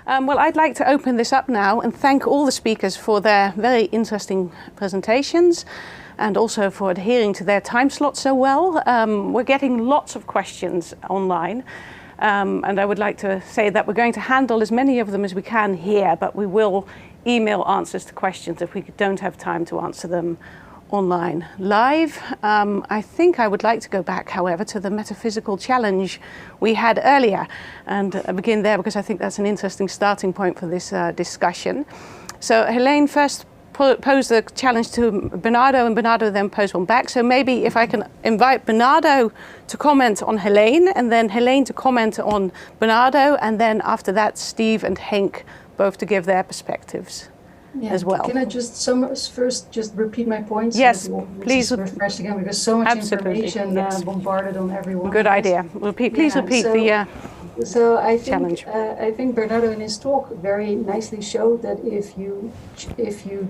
Well, I'd like to open this up now and thank all the speakers for their very interesting presentations and also for adhering to their time slot so well. We're getting lots of questions online. And I would like to say that we're going to handle as many of them as we can here, but we will email answers to questions if we don't have time to answer them online live. I think I would like to go back, however, to the metaphysical challenge we had earlier and begin there because I think that's an interesting starting point for this discussion. So Heleen first posed the challenge to Bernardo and Bernardo then posed one back. So maybe if I can invite Bernardo to comment on Heleen and then Heleen to comment on Bernardo, and then after that Steve and Henk both to give their perspectives as well. Can I just first just repeat my points? Yes, please. Refresh again because so much information bombarded on everyone. Good idea. Please repeat the So I think challenge. I think Bernardo in his talk very nicely showed that if you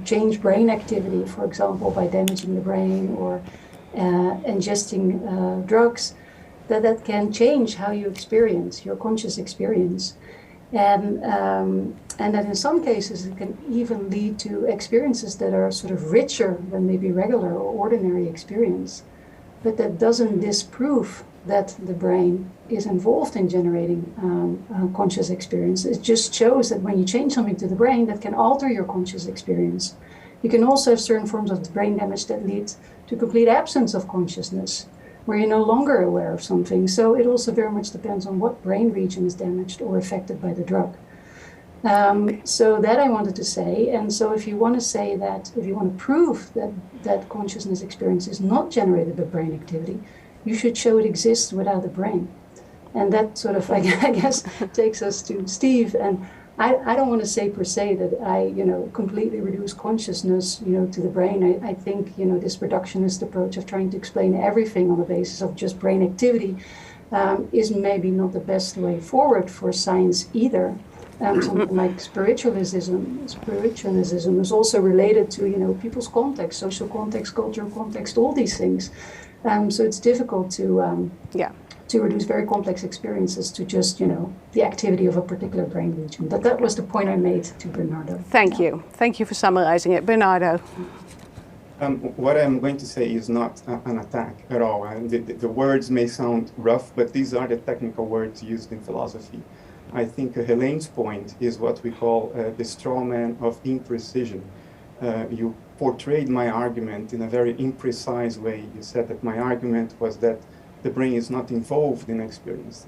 change brain activity, for example, by damaging the brain or ingesting drugs, that can change how you experience your conscious experience, and that in some cases it can even lead to experiences that are sort of richer than maybe regular or ordinary experience, but that doesn't disprove that the brain is involved in generating conscious experience. It just shows that when you change something to the brain, that can alter your conscious experience. You can also have certain forms of brain damage that lead to complete absence of consciousness, where you're no longer aware of something. So it also very much depends on what brain region is damaged or affected by the drug. So that I wanted to say. And so if you want to say that, if you want to prove that consciousness experience is not generated by brain activity, you should show it exists without the brain. And that sort of, I guess, takes us to Steve. And I don't want to say per se that I, completely reduce consciousness, to the brain. I think, this reductionist approach of trying to explain everything on the basis of just brain activity is maybe not the best way forward for science either. Something like spiritualism is also related to, people's context, social context, cultural context, all these things. So it's difficult to reduce very complex experiences to just, the activity of a particular brain region. But that was the point I made to Bernardo. Thank you. Thank you for summarizing it. Bernardo. What I'm going to say is not an attack at all. The words may sound rough, but these are the technical words used in philosophy. I think Heleen's point is what we call the straw man of imprecision. You portrayed my argument in a very imprecise way. You said that my argument was that the brain is not involved in experience.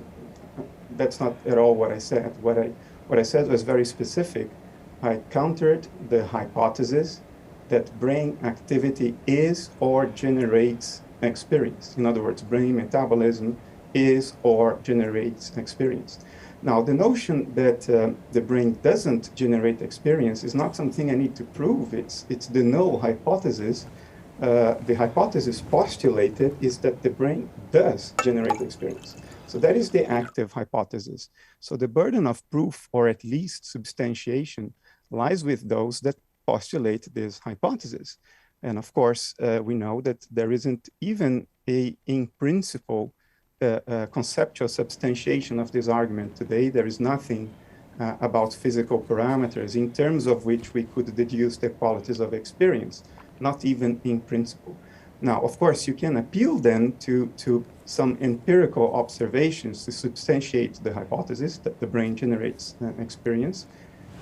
That's not at all what I said. What I said was very specific. I countered the hypothesis that brain activity is or generates experience. In other words, brain metabolism is or generates experience. Now, the notion that the brain doesn't generate experience is not something I need to prove. It's the null hypothesis. The hypothesis postulated is that the brain does generate experience. So that is the active hypothesis. So the burden of proof, or at least substantiation, lies with those that postulate this hypothesis. And of course, we know that there isn't even in principle, conceptual substantiation of this argument today. There is nothing about physical parameters in terms of which we could deduce the qualities of experience, not even in principle. Now, of course, you can appeal then to some empirical observations to substantiate the hypothesis that the brain generates experience.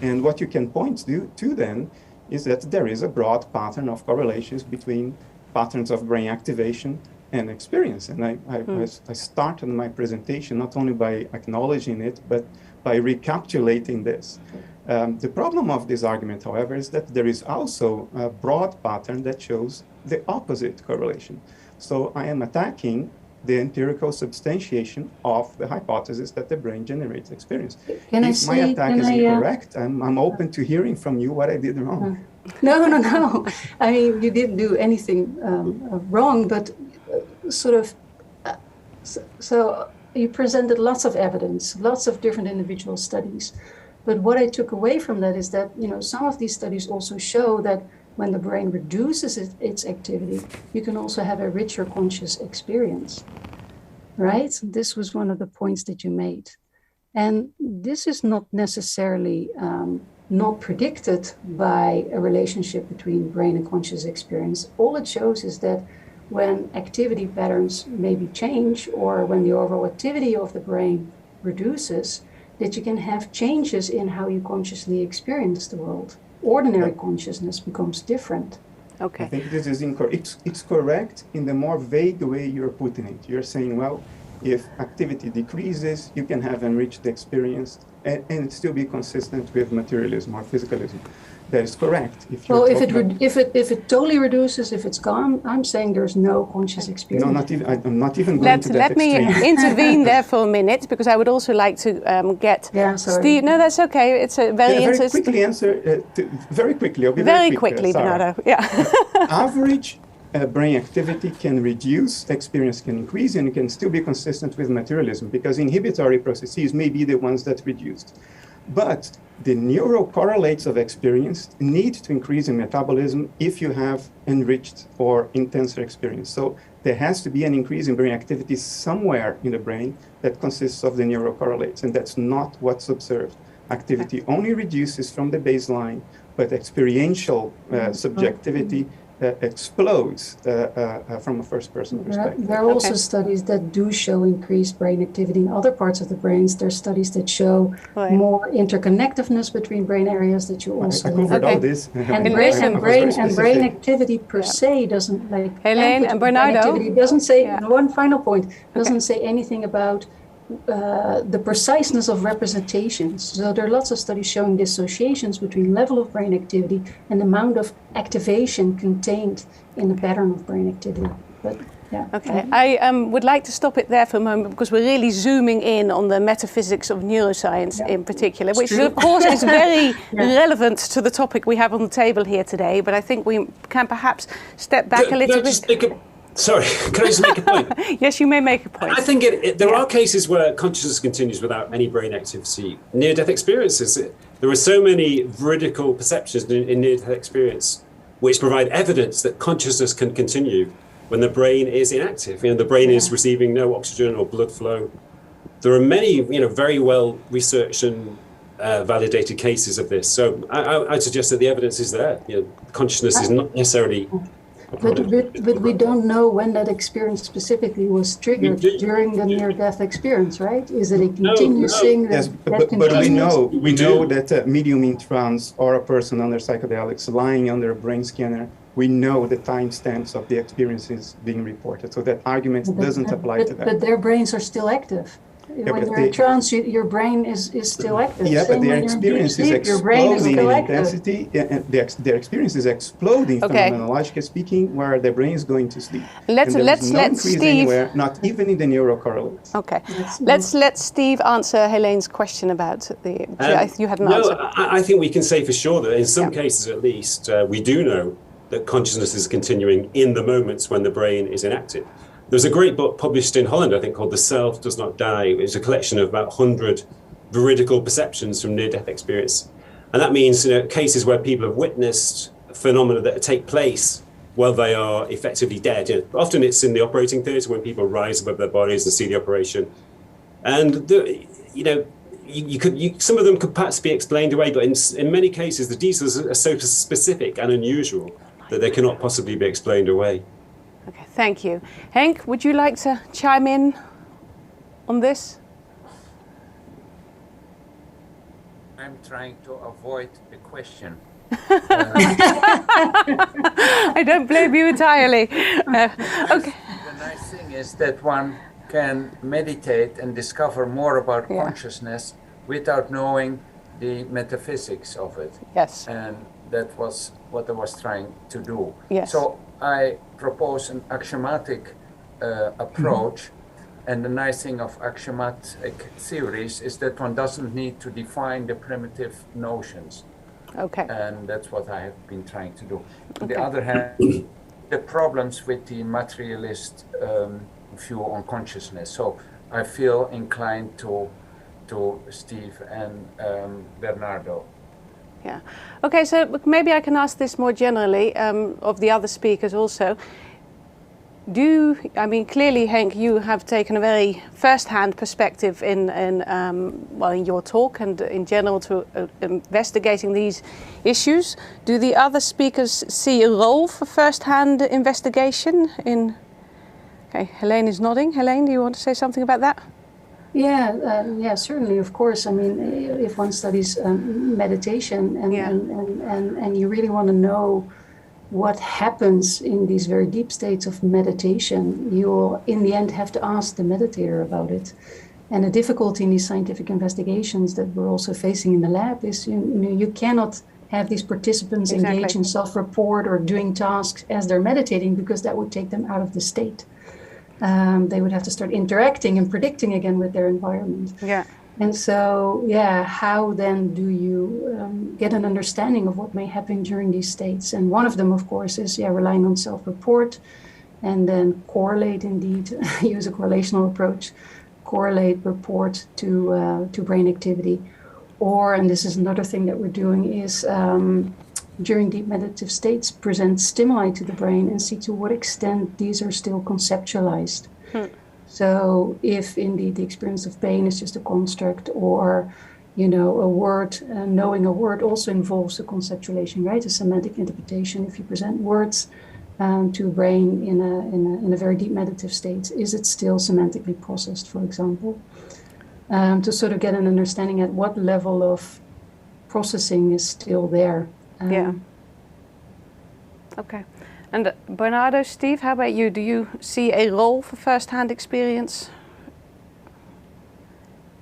And what you can point to then is that there is a broad pattern of correlations between patterns of brain activation and experience. And I started my presentation not only by acknowledging it, but by recapitulating this. The problem of this argument, however, is that there is also a broad pattern that shows the opposite correlation. So I am attacking the empirical substantiation of the hypothesis that the brain generates experience. If my attack is incorrect, I'm open to hearing from you what I did wrong. No. I mean, you didn't do anything wrong, but so you presented lots of evidence, lots of different individual studies. But what I took away from that is that, some of these studies also show that when the brain reduces its activity, you can also have a richer conscious experience, right? This was one of the points that you made. And this is not necessarily not predicted by a relationship between brain and conscious experience. All it shows is that when activity patterns maybe change, or when the overall activity of the brain reduces, that you can have changes in how you consciously experience the world. Ordinary consciousness becomes different. Okay. I think this is incorrect. It's correct in the more vague way you're putting it. You're saying, well, if activity decreases, you can have enriched experience and still be consistent with materialism or physicalism. That is correct. Well, if it totally reduces, if it's gone, I'm saying there's no conscious experience. No, I'm not even going to that extreme. Let me intervene there for a minute, because I would also like to get Steve. No, that's okay. It's a very interesting. Quickly answer. Very quickly. I'll be very quickly, Bernardo. Yeah. Average brain activity can reduce, experience can increase, and it can still be consistent with materialism, because inhibitory processes may be the ones that reduced. But the neural correlates of experience need to increase in metabolism if you have enriched or intenser experience. So there has to be an increase in brain activity somewhere in the brain that consists of the neural correlates, and that's not what's observed. Activity only reduces from the baseline, but experiential subjectivity explodes from a first-person perspective. There are also studies that do show increased brain activity in other parts of the brains. There are studies that show more interconnectiveness between brain areas that you also... I covered all this. And brain activity per se doesn't, like... Heleen and Bernardo? Activity doesn't say, one final point, doesn't say anything about the preciseness of representations. So there are lots of studies showing dissociations between level of brain activity and the amount of activation contained in the pattern of brain activity. But yeah. Okay, I would like to stop it there for a moment, because we're really zooming in on the metaphysics of neuroscience in particular, which of course is very relevant to the topic we have on the table here today. But I think we can perhaps step back a little bit. Sorry, can I just make a point? Yes, you may make a point. I think there are cases where consciousness continues without any brain activity. Near-death experiences, there are so many veridical perceptions in near-death experience which provide evidence that consciousness can continue when the brain is inactive. The brain is receiving no oxygen or blood flow. There are many, very well researched and validated cases of this. So I'd suggest that the evidence is there. Consciousness is not necessarily... But we don't know when that experience specifically was triggered during the near-death experience, right? Is it a continuous thing? Yes, but we know that medium in trance or a person under psychedelics lying under a brain scanner, we know the timestamps of the experiences being reported. So that argument doesn't apply to that. But their brains are still active. When you're in trance, your brain is still active. Yeah, but their experience is exploding in intensity. Their experience is exploding, phenomenologically speaking, where the brain is going to sleep. Let's let Steve. Anywhere, not even in the neural correlates. Okay, let's let Steve answer Heleen's question about the. You had an answer. No, I think we can say for sure that in some cases, at least, we do know that consciousness is continuing in the moments when the brain is inactive. There's a great book published in Holland, I think, called The Self Does Not Die. It's a collection of about 100 veridical perceptions from near-death experience. And that means cases where people have witnessed phenomena that take place while they are effectively dead. Often it's in the operating theatre when people rise above their bodies and see the operation. And, some of them could perhaps be explained away, but in many cases, the details are so specific and unusual that they cannot possibly be explained away. Okay, thank you. Henk, would you like to chime in on this? I'm trying to avoid the question. I don't blame you entirely. Okay. The nice thing is that one can meditate and discover more about consciousness without knowing the metaphysics of it. Yes. And that was what I was trying to do. Yes. So I propose an axiomatic approach, and the nice thing of axiomatic theories is that one doesn't need to define the primitive notions. Okay. And that's what I have been trying to do. On the other hand, the problems with the materialist view on consciousness. So I feel inclined to Steve and Bernardo. Yeah. Okay, so maybe I can ask this more generally of the other speakers also. Clearly, Henk, you have taken a very first-hand perspective in your talk and in general to investigating these issues. Do the other speakers see a role for first-hand investigation in? Okay, Heleen is nodding. Heleen, do you want to say something about that? Yeah, certainly, of course. I mean, if one studies meditation and you really want to know what happens in these very deep states of meditation, you'll in the end have to ask the meditator about it. And the difficulty in these scientific investigations that we're also facing in the lab is you cannot have these participants engage in self-report or doing tasks as they're meditating, because that would take them out of the state. They would have to start interacting and predicting again with their environment. Yeah. And so, how then do you get an understanding of what may happen during these states? And one of them, of course, is relying on self-report, and then correlate, indeed, use a correlational approach, correlate report to brain activity. Or, and this is another thing that we're doing, is during deep meditative states, present stimuli to the brain and see to what extent these are still conceptualized. So if indeed the experience of pain is just a construct, or, a word, knowing a word also involves a conceptualization, right? A semantic interpretation. If you present words to a brain in a very deep meditative state, is it still semantically processed, for example? To sort of get an understanding at what level of processing is still there. Okay. And Bernardo, Steve, how about you? Do you see a role for first-hand experience?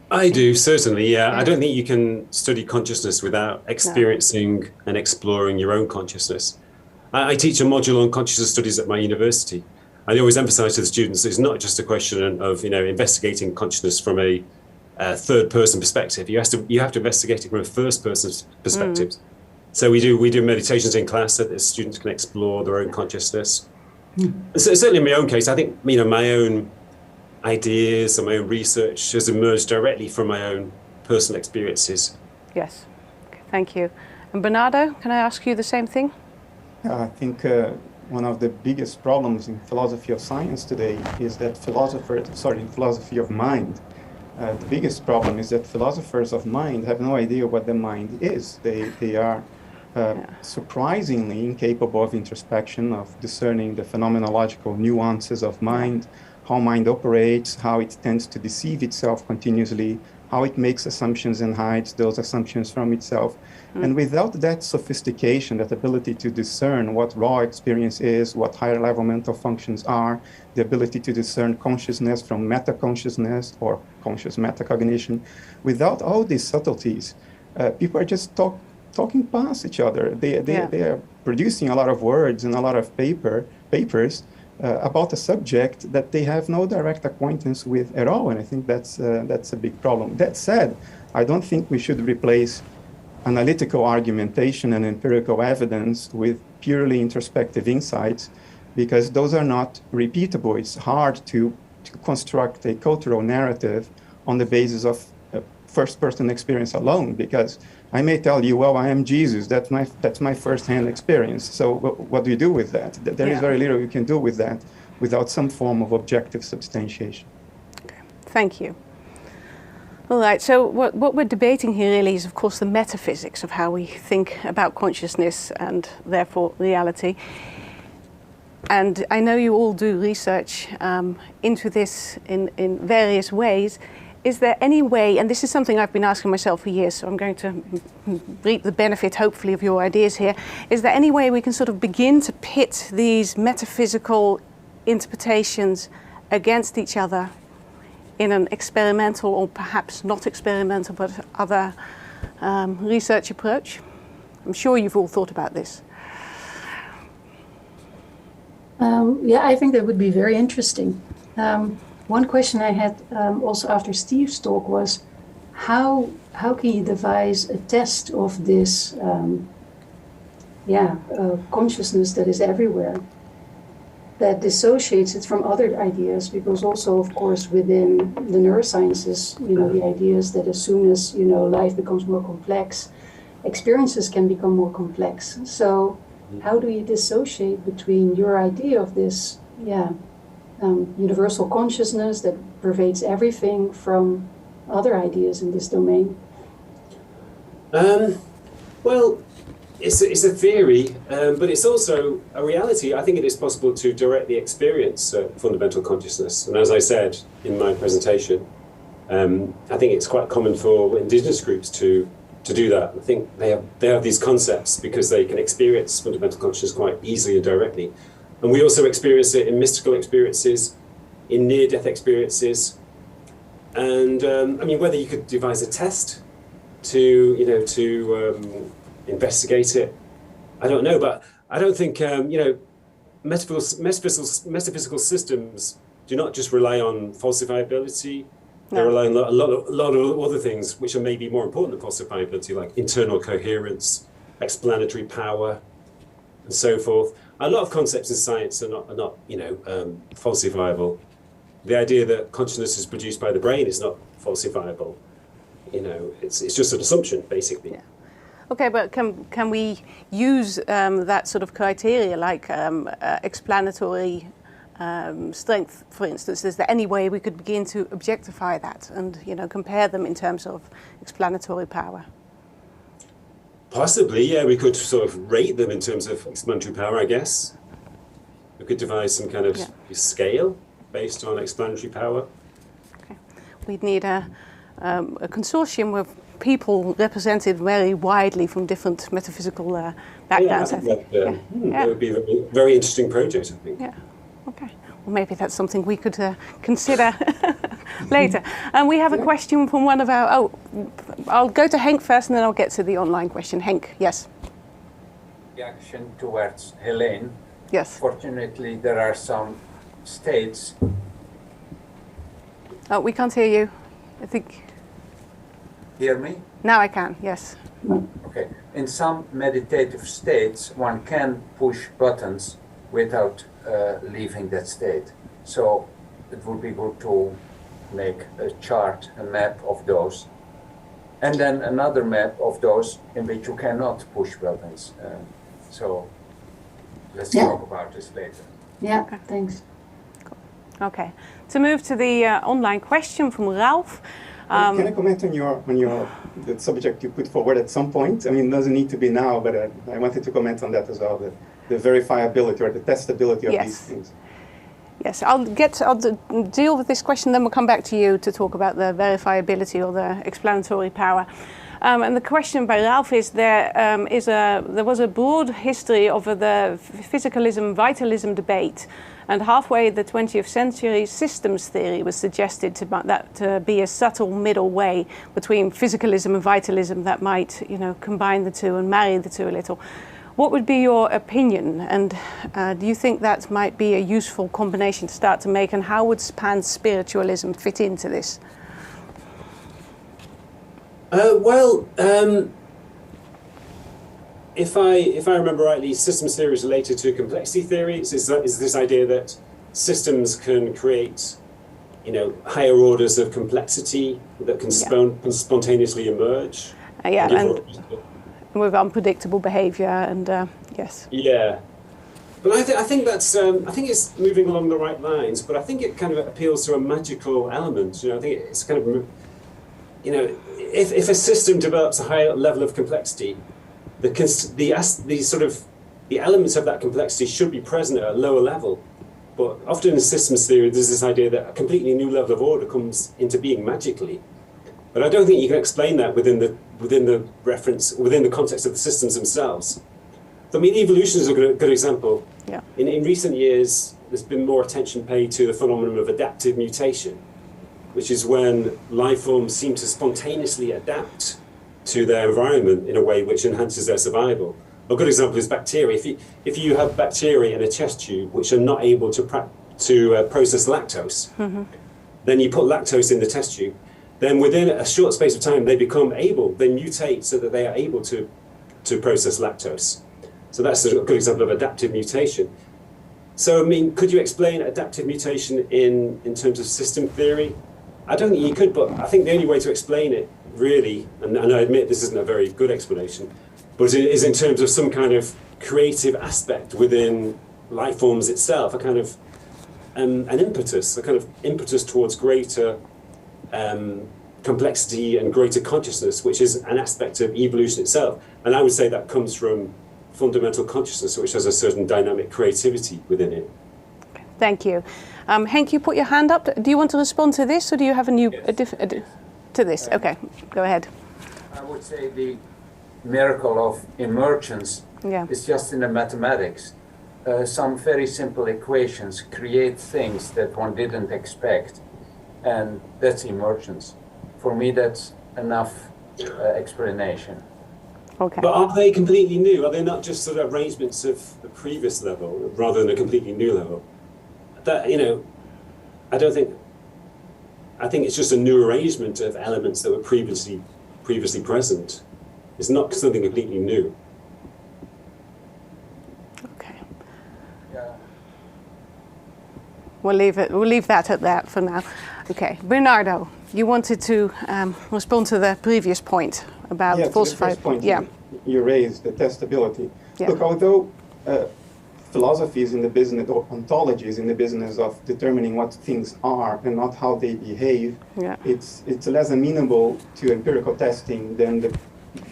I do, certainly, yeah. I don't think you can study consciousness without experiencing and exploring your own consciousness. I teach a module on consciousness studies at my university. I always emphasize to the students, it's not just a question of investigating consciousness from a third-person perspective. You have to investigate it from a first-person perspective. So we do meditations in class so that the students can explore their own consciousness. So certainly in my own case, I think my own ideas and my own research has emerged directly from my own personal experiences. Yes, okay, thank you. And Bernardo, can I ask you the same thing? I think one of the biggest problems in philosophy of science today is that philosophy of mind. The biggest problem is that philosophers of mind have no idea what the mind is. They are surprisingly incapable of introspection, of discerning the phenomenological nuances of mind, how mind operates, how it tends to deceive itself continuously, how it makes assumptions and hides those assumptions from itself. And without that sophistication, that ability to discern what raw experience is, what higher level mental functions are, the ability to discern consciousness from meta-consciousness or conscious metacognition, without all these subtleties, people are just talking past each other. They are producing a lot of words and a lot of papers about a subject that they have no direct acquaintance with at all, and I think that's a big problem. That said, I don't think we should replace analytical argumentation and empirical evidence with purely introspective insights, because those are not repeatable. It's hard to construct a cultural narrative on the basis of first-person experience alone, because I may tell you, well, I am Jesus. That's my first-hand experience. So what do you do with that? There is very little you can do with that without some form of objective substantiation. Okay. Thank you. All right, so what we're debating here really is, of course, the metaphysics of how we think about consciousness and therefore reality. And I know you all do research into this in various ways. Is there any way, and this is something I've been asking myself for years, so I'm going to reap the benefit, hopefully, of your ideas here. Is there any way we can sort of begin to pit these metaphysical interpretations against each other in an experimental, or perhaps not experimental, but other research approach? I'm sure you've all thought about this. I think that would be very interesting. One question I had also after Steve's talk was, how can you devise a test of this consciousness that is everywhere, that dissociates it from other ideas? Because also, of course, within the neurosciences, the idea is that as soon as life becomes more complex, experiences can become more complex. So how do you dissociate between your idea of this universal consciousness that pervades everything from other ideas in this domain? Well, it's a theory, but it's also a reality. I think it is possible to directly experience fundamental consciousness. And as I said in my presentation, I think it's quite common for indigenous groups to do that. I think they have these concepts because they can experience fundamental consciousness quite easily and directly. And we also experience it in mystical experiences, in near-death experiences. And I mean, whether you could devise a test to investigate it, I don't know. But I don't think metaphysical systems do not just rely on falsifiability. They rely on a lot of other things which are maybe more important than falsifiability, like internal coherence, explanatory power, and so forth. A lot of concepts in science are not falsifiable. The idea that consciousness is produced by the brain is not falsifiable. It's just an assumption, basically. Yeah. Okay, but can we use that sort of criteria, like explanatory strength, for instance? Is there any way we could begin to objectify that and compare them in terms of explanatory power? Possibly, yeah. We could sort of rate them in terms of explanatory power, I guess. We could devise some kind of scale based on explanatory power. Okay. We'd need a consortium with people represented very widely from different metaphysical backgrounds. I think that would be a very interesting project, I think. Yeah. Okay. Well, maybe that's something we could consider later. And we have a question from one of our... I'll go to Henk first and then I'll get to the online question. Henk, yes. Reaction towards Heleen. Yes. Fortunately, there are some states... Oh, we can't hear you. I think... Hear me? Now I can, yes. Okay. In some meditative states, one can push buttons without leaving that state. So it would be good to make a chart, a map of those, and then another map of those in which you cannot push buttons. So let's talk about this later. Yeah, thanks. Cool. Okay. To move to the online question from Ralph. Can I comment on the subject you put forward at some point? I mean, it doesn't need to be now, but I wanted to comment on that as well, the verifiability or the testability of these things. Yes, I'll deal with this question, then we'll come back to you to talk about the verifiability or the explanatory power. And the question by Ralph is there was a broad history of the physicalism-vitalism debate, and halfway the 20th century, systems theory was suggested to be a subtle middle way between physicalism and vitalism that might, combine the two and marry the two a little. What would be your opinion, and do you think that might be a useful combination to start to make, and how would pan-spiritualism fit into this? If I remember rightly, systems theory is related to complexity theory. Is this idea that systems can create, higher orders of complexity that can spontaneously emerge? And with unpredictable behavior, and yes. Yeah, but I think that's I think it's moving along the right lines. But I think it kind of appeals to a magical element. I think it's kind of, if a system develops a higher level of complexity, the elements of that complexity should be present at a lower level. But often in systems theory, there's this idea that a completely new level of order comes into being magically. But I don't think you can explain that within the context of the systems themselves. So, I mean, evolution is a good example. Yeah. In recent years, there's been more attention paid to the phenomenon of adaptive mutation, which is when life forms seem to spontaneously adapt to their environment in a way which enhances their survival. A good example is bacteria. If you have bacteria in a chest tube which are not able to process lactose, then you put lactose in the test tube. Then within a short space of time, they mutate so that they are able to process lactose. So that's a good example of adaptive mutation. So, I mean, could you explain adaptive mutation in terms of system theory? I don't think you could, but I think the only way to explain it, really, and I admit this isn't a very good explanation, but it is in terms of some kind of creative aspect within life forms itself, a kind of an impetus, a kind of impetus towards greater complexity and greater consciousness, which is an aspect of evolution itself. And I would say that comes from fundamental consciousness, which has a certain dynamic creativity within it. Thank you. Henk, you put your hand up. Do you want to respond to this, or do you have a new to this? Okay, go ahead. I would say the miracle of emergence is just in the mathematics. Some very simple equations create things that one didn't expect, and that's emergence. For me, that's enough explanation. Okay. But are they completely new? Are they not just sort of arrangements of the previous level rather than a completely new level? That, you know, I think it's just a new arrangement of elements that were previously present. It's not something completely new. Okay. Yeah. We'll leave that at that for now. Okay, Bernardo, you wanted to respond to the previous point about falsified. The first point you raised, the testability. Yeah. Look, although philosophy is in the business, or ontology is in the business of determining what things are and not how they behave, it's less amenable to empirical testing than the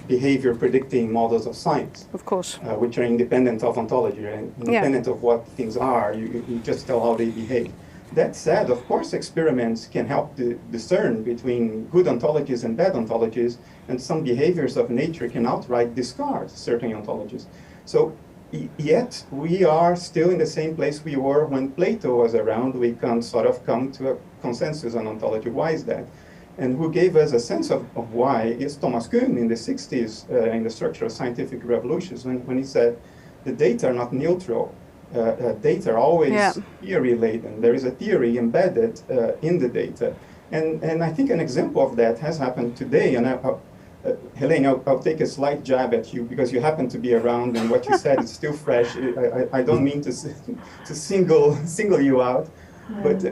behavior predicting models of science. Of course. Which are independent of ontology and independent of what things are. You just tell how they behave. That said, of course, experiments can help discern between good ontologies and bad ontologies, and some behaviors of nature can outright discard certain ontologies. So, yet we are still in the same place we were when Plato was around. We can sort of come to a consensus on ontology. Why is that? And who gave us a sense of why is Thomas Kuhn in the 60s in the Structure of Scientific Revolutions, when he said the data are not neutral. Data are always theory-laden. There is a theory embedded in the data. And I think an example of that has happened today. And Heleen, I'll take a slight jab at you because you happen to be around and what you said is still fresh. I don't mean to single you out. But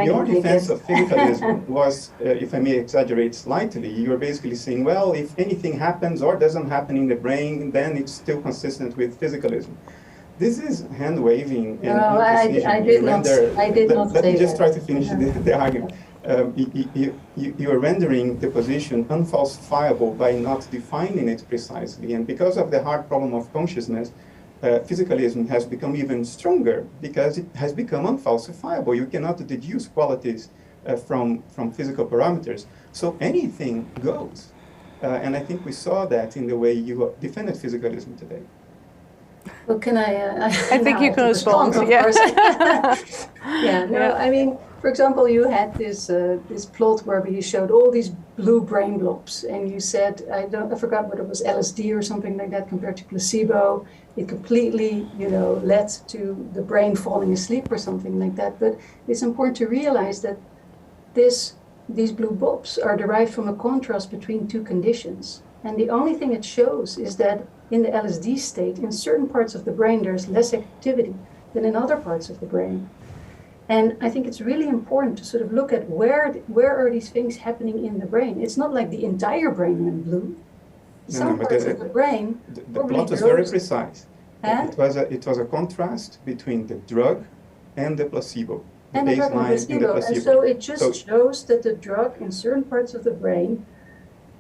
your defense of physicalism was, if I may exaggerate slightly, you're basically saying, well, if anything happens or doesn't happen in the brain, then it's still consistent with physicalism. This is hand waving. No, I did not say that. Let me just try to finish the argument. You are rendering the position unfalsifiable by not defining it precisely. And because of the hard problem of consciousness, physicalism has become even stronger because it has become unfalsifiable. You cannot deduce qualities from physical parameters. So anything goes. And I think we saw that in the way you defended physicalism today. Well, can I? I think you can respond. Of course. I mean, for example, you had this plot where you showed all these blue brain blobs, and you said, I forgot whether it was LSD or something like that compared to placebo. It completely, led to the brain falling asleep or something like that. But it's important to realize that these blue blobs are derived from a contrast between two conditions, and the only thing it shows is that in the LSD state, in certain parts of the brain, there's less activity than in other parts of the brain. And I think it's really important to sort of look at where are these things happening in the brain. It's not like the entire brain went blue. Some parts of the brain. The plot was very precise. It was a contrast between the drug and the placebo. The baseline and the placebo. And so it just shows that the drug in certain parts of the brain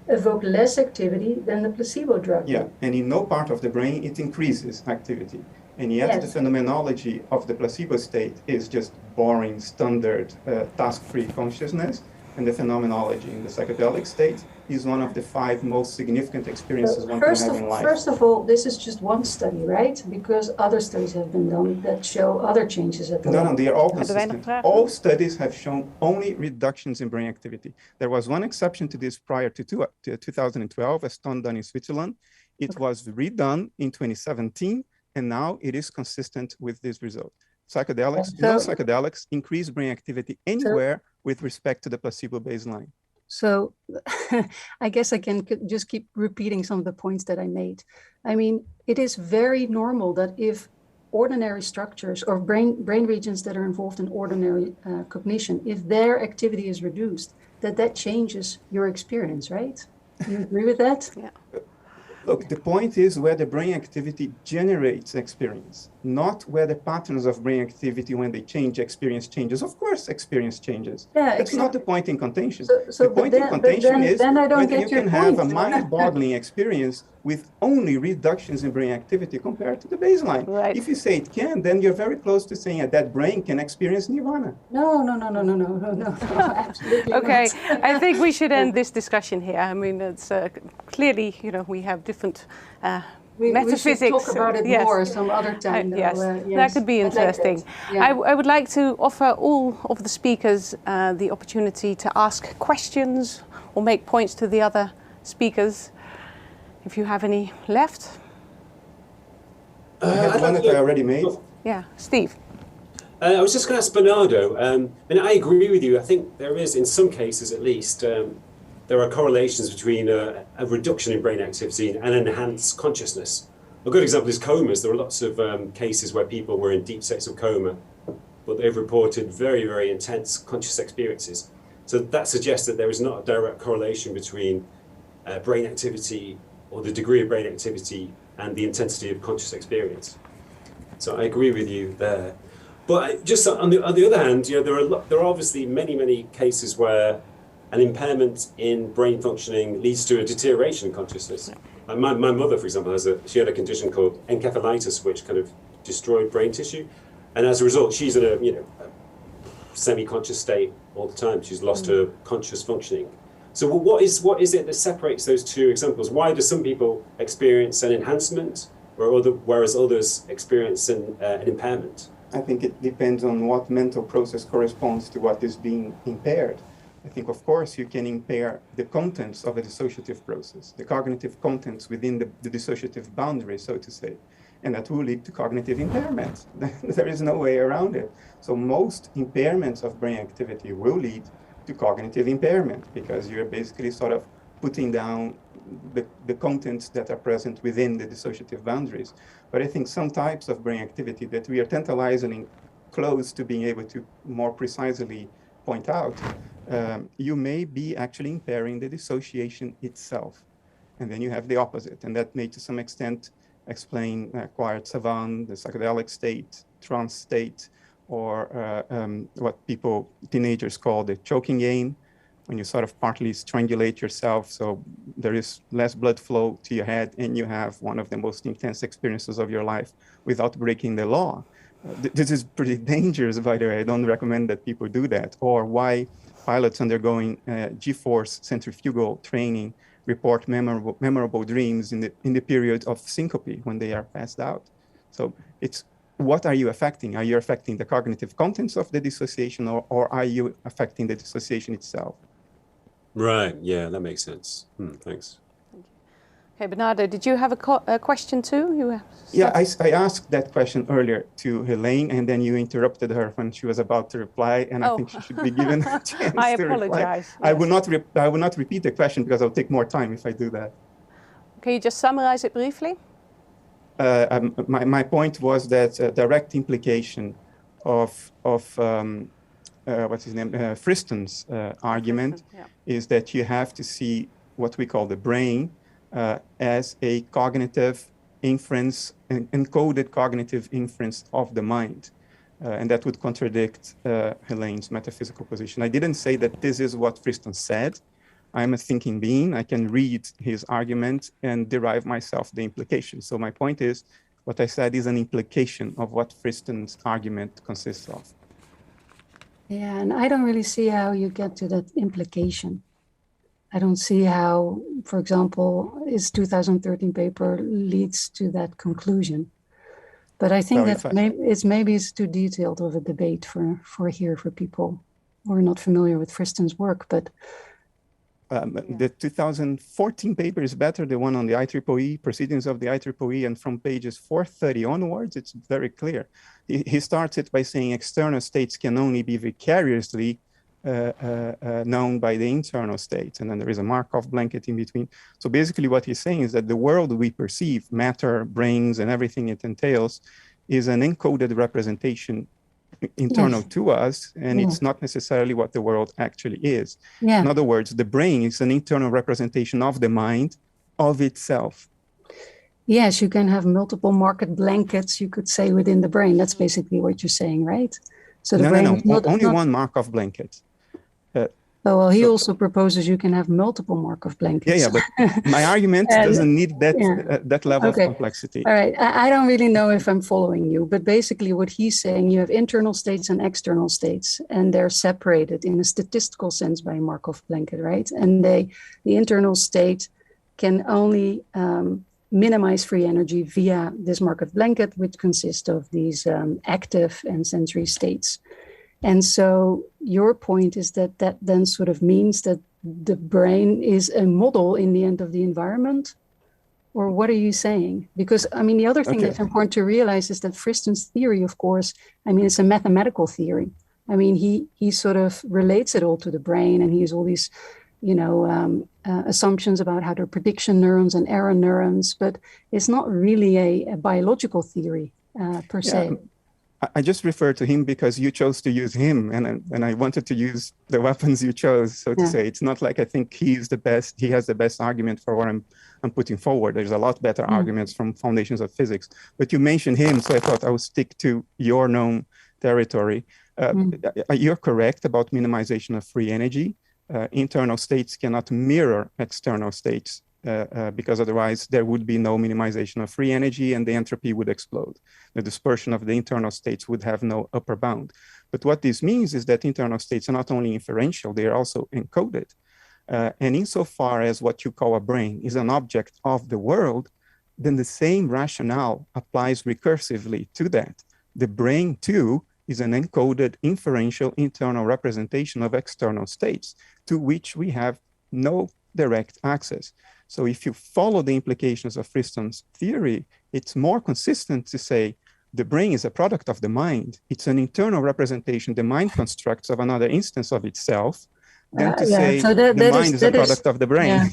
evoke less activity than the placebo drug. Yeah, and in no part of the brain it increases activity. And yet the phenomenology of the placebo state is just boring, standard, task-free consciousness. And the phenomenology in the psychedelic state is one of the 5 most significant experiences one can have in life. First of all, this is just one study, right? Because other studies have been done that show other changes at the No, they are all consistent. All studies have shown only reductions in brain activity. There was one exception to this prior to 2012, a study done in Switzerland. It was redone in 2017, and now it is consistent with this result. No psychedelics increase brain activity anywhere with respect to the placebo baseline. So I guess I can just keep repeating some of the points that I made. I mean, it is very normal that if ordinary structures or brain regions that are involved in ordinary cognition, if their activity is reduced, that changes your experience, right? Do you agree with that? Yeah. Look, the point is whether brain activity generates experience, not whether patterns of brain activity, when they change, experience changes. Of course, experience changes. Yeah, That's not the point in contention. So, the point in contention is then I don't whether get you your can have a point. mind-boggling experience with only reductions in brain activity compared to the baseline. Right. If you say it can, then you're very close to saying that brain can experience nirvana. No, absolutely Okay, not. I think we should end this discussion here. I mean, it's clearly, we have different metaphysics. We should talk about it yes. more some other time. Though. Yes, Yes, that could be I like interesting. that. Yeah. I would like to offer all of the speakers the opportunity to ask questions or make points to the other speakers, if you have any left. I have one that I already made. Yeah, Steve. I was just going to ask Bernardo, and I agree with you. I think there is, in some cases at least, there are correlations between a reduction in brain activity and an enhanced consciousness. A good example is comas. There are lots of cases where people were in deep states of coma, but they've reported very, very intense conscious experiences. So that suggests that there is not a direct correlation between brain activity or the degree of brain activity and the intensity of conscious experience. So I agree with you there. But just on the other hand, there are obviously many cases where an impairment in brain functioning leads to a deterioration in consciousness. My mother, for example, she had a condition called encephalitis, which kind of destroyed brain tissue, and as a result, she's in a semi-conscious state all the time. She's lost her conscious functioning. So what is it that separates those two examples? Why do some people experience an enhancement, whereas others experience an impairment? I think it depends on what mental process corresponds to what is being impaired. I think, of course, you can impair the contents of a dissociative process, the cognitive contents within the dissociative boundary, so to say, and that will lead to cognitive impairment. There is no way around it. So most impairments of brain activity will lead to cognitive impairment because you're basically sort of putting down the contents that are present within the dissociative boundaries. But I think some types of brain activity that we are tantalizingly close to being able to more precisely point out, you may be actually impairing the dissociation itself. And then you have the opposite. And that may, to some extent, explain quiet savant, the psychedelic state, trance state, or what teenagers call the choking game, when you sort of partly strangulate yourself, so there is less blood flow to your head, and you have one of the most intense experiences of your life without breaking the law. This is pretty dangerous, by the way. I don't recommend that people do that. Or why pilots undergoing G-force centrifugal training report memorable dreams in the period of syncope when they are passed out. So it's, what are you affecting? Are you affecting the cognitive contents of the dissociation, or are you affecting the dissociation itself? Right, yeah, that makes sense. Thanks. Okay, Bernardo, did you have a question too? Yeah, I asked that question earlier to Heleen, and then you interrupted her when she was about to reply, and I think she should be given a chance I to apologize. reply. Yes. I will not repeat the question because I'll take more time if I do that. Can you just summarize it briefly? My point was that direct implication of what's his name, Friston's argument is that you have to see what we call the brain as a cognitive inference, an encoded cognitive inference of the mind. And that would contradict Heleen's metaphysical position. I didn't say that this is what Friston said. I'm a thinking being. I can read his argument and derive myself the implication. So my point is, what I said is an implication of what Friston's argument consists of. Yeah, and I don't really see how you get to that implication. I don't see how, for example, his 2013 paper leads to that conclusion. But I think maybe it's too detailed of a debate for people who are not familiar with Friston's work. But the 2014 paper is better, the one on the IEEE, proceedings of the IEEE, and from pages 430 onwards, it's very clear. He starts it by saying external states can only be vicariously known by the internal states, and then there is a Markov blanket in between. So basically what he's saying is that the world we perceive, matter, brains, and everything it entails, is an encoded representation internal to us, and it's not necessarily what the world actually is. In other words, the brain is an internal representation of the mind, of itself. Yes, you can have multiple market blankets, you could say, within the brain. That's basically what you're saying, right? So the brain is not, only one Markov blanket. Oh, well, he also proposes you can have multiple Markov blankets. Yeah, but my argument doesn't need that that level of complexity. All right, I don't really know if I'm following you, but basically what he's saying, you have internal states and external states, and they're separated in a statistical sense by a Markov blanket, right? And the internal state can only minimize free energy via this Markov blanket, which consists of these active and sensory states. And so your point is that then sort of means that the brain is a model in the end of the environment? Or what are you saying? Because, I mean, the other thing that's important to realize is that Friston's theory, of course, I mean, it's a mathematical theory. I mean, he sort of relates it all to the brain, and he has all these, assumptions about how there are prediction neurons and error neurons, but it's not really a biological theory per se. I just refer to him because you chose to use him, and I wanted to use the weapons you chose, so to say. It's not like I think he's the best. He has the best argument for what I'm putting forward. There's a lot better arguments from foundations of physics. But you mentioned him, so I thought I would stick to your known territory. You're correct about minimization of free energy. Internal states cannot mirror external states. Because otherwise there would be no minimization of free energy and the entropy would explode. The dispersion of the internal states would have no upper bound. But what this means is that internal states are not only inferential, they are also encoded. And insofar as what you call a brain is an object of the world, then the same rationale applies recursively to that. The brain too is an encoded inferential internal representation of external states to which we have no direct access. So if you follow the implications of Friston's theory, it's more consistent to say the brain is a product of the mind. It's an internal representation the mind constructs of another instance of itself than to say so the mind is a product of the brain. Yeah.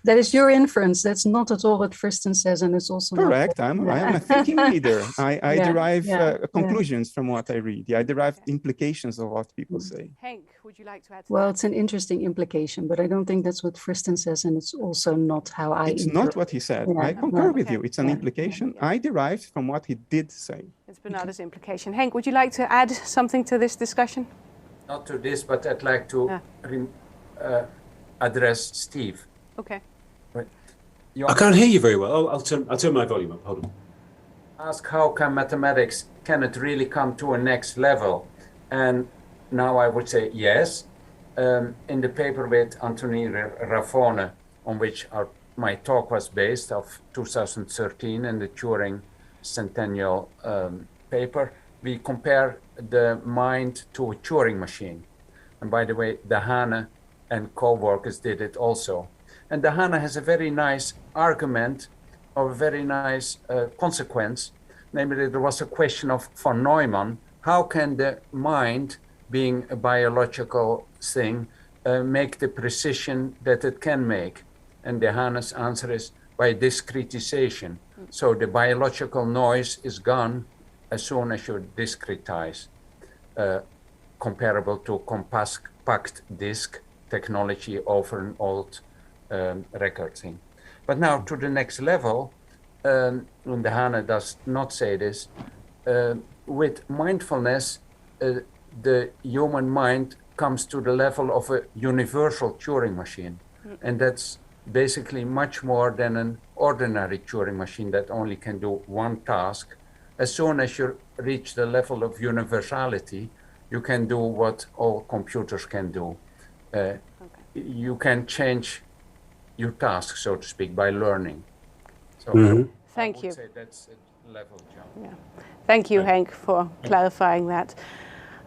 That is your inference. That's not at all what Friston says, and it's also correct. I am a thinking reader. I derive conclusions from what I read. I derive implications of what people say. Henk, would you like to add to Well, it's an interesting implication, but I don't think that's what Friston says, and it's also not how I It's not what he said. I concur with you. It's an implication I derived from what he did say. It's Bernardo's implication. Henk, would you like to add something to this discussion? Not to this, but I'd like to address Steve. Okay. I can't hear you very well. I'll turn my volume up. Hold on. Ask how can mathematics, can it really come to a next level? And now I would say yes. In the paper with Anthony Raffone, on which my talk was based, of 2013, in the Turing Centennial paper, we compare the mind to a Turing machine. And by the way, Dehane and co-workers did it also. And Dehane has a very nice argument, or a very nice consequence. Namely, there was a question of von Neumann, how can the mind, being a biological thing, make the precision that it can make? And Dehane's answer is by discretization. So the biological noise is gone as soon as you discretize, comparable to compact disk technology over an old record thing. But now to the next level, and Dehane does not say this, with mindfulness, the human mind comes to the level of a universal Turing machine. And that's basically much more than an ordinary Turing machine that only can do one task. As soon as you reach the level of universality, you can do what all computers can do. You can change your task, so to speak, by learning. So Thank you. I would say that's a level jump. Yeah. Thank you, Henk, for clarifying that.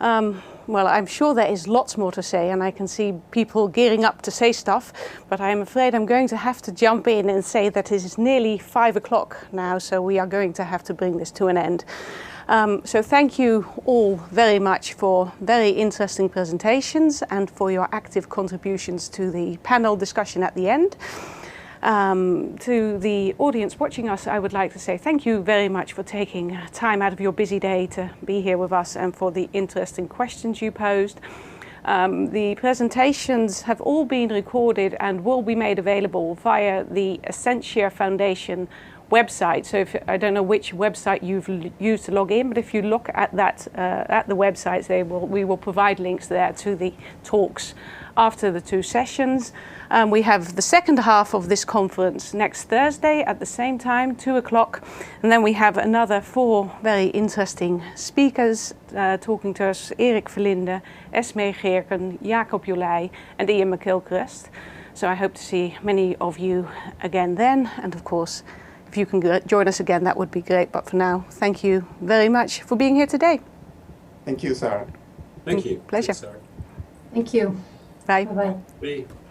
Well, I'm sure there is lots more to say, and I can see people gearing up to say stuff, but I'm afraid I'm going to have to jump in and say that it is nearly 5 o'clock now, so we are going to have to bring this to an end. So thank you all very much for very interesting presentations and for your active contributions to the panel discussion at the end. To the audience watching us, I would like to say thank you very much for taking time out of your busy day to be here with us and for the interesting questions you posed. The presentations have all been recorded and will be made available via the Essentia Foundation website. So I don't know which website you've used to log in, but if you look at that at the websites, we will provide links there to the talks after the 2 sessions. We have the second half of this conference next Thursday at the same time, 2 o'clock. And then we have another 4 very interesting speakers talking to us: Erik Verlinde, Esmee Geerken, Jacob Jolijt, and Ian McGilchrist. So I hope to see many of you again then. And of course, if you can join us again, that would be great. But for now, thank you very much for being here today. Thank you, Sarah. Thank you. Pleasure. Thanks, Sarah. Thank you. Bye. Bye-bye. Bye.